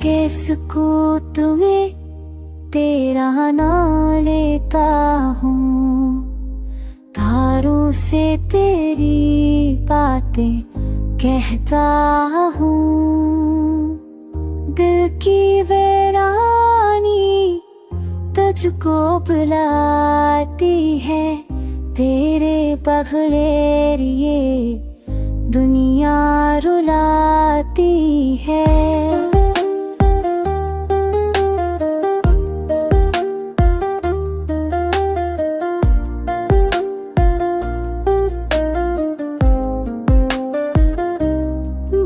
कैसको तुम्हें तेरा नाम लेता हूँ, तारों से तेरी बातें कहता हूँ। दिल की वीरानी तुझको बुलाती है, तेरे बगैर ये दुनिया रुलाती है।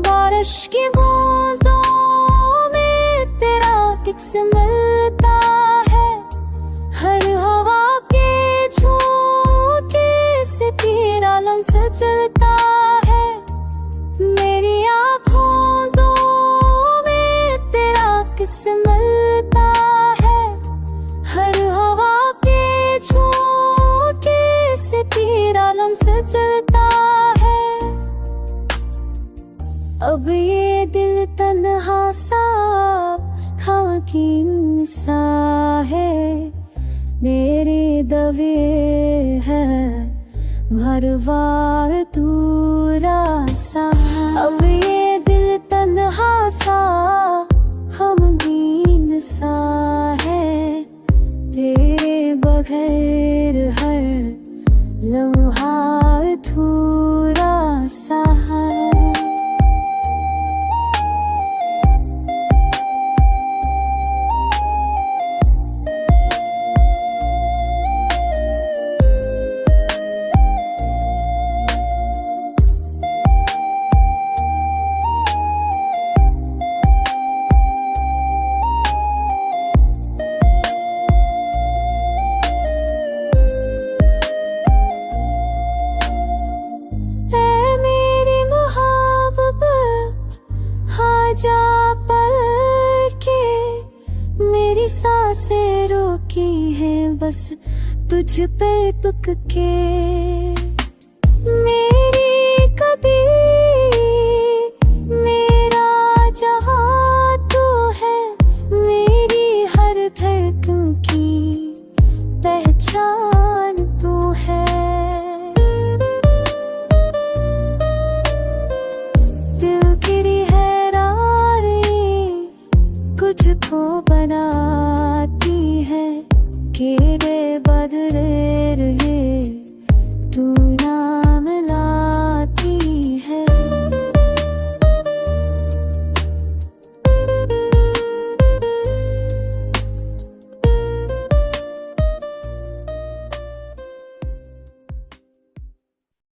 बारिश की बूंदों में तेरा किस मिलता है, हर हवा के झोंके से तेरा लम्स चलता है। मेरी आँखों दो में तेरा किस मिलता है, हर हवा के झोंके से तेरा लम्स चलता है। अब ये दिल तन्हा सा खाकी सा है, मेरे दबे है भरवार दूरा सा। अब ये दिल तन्हा सा गमगीन सा है, तेरे बगैर हर लम्हा अधूरा सा है। जा पल के मेरी सांसें रोकी हैं बस तुझ पे तुक के। मेरी कदी मेरा जहां तू है, मेरी हर धड़कन की पहचान तू है। दिल की तुझको बनाती है, केरे बदले रहे तू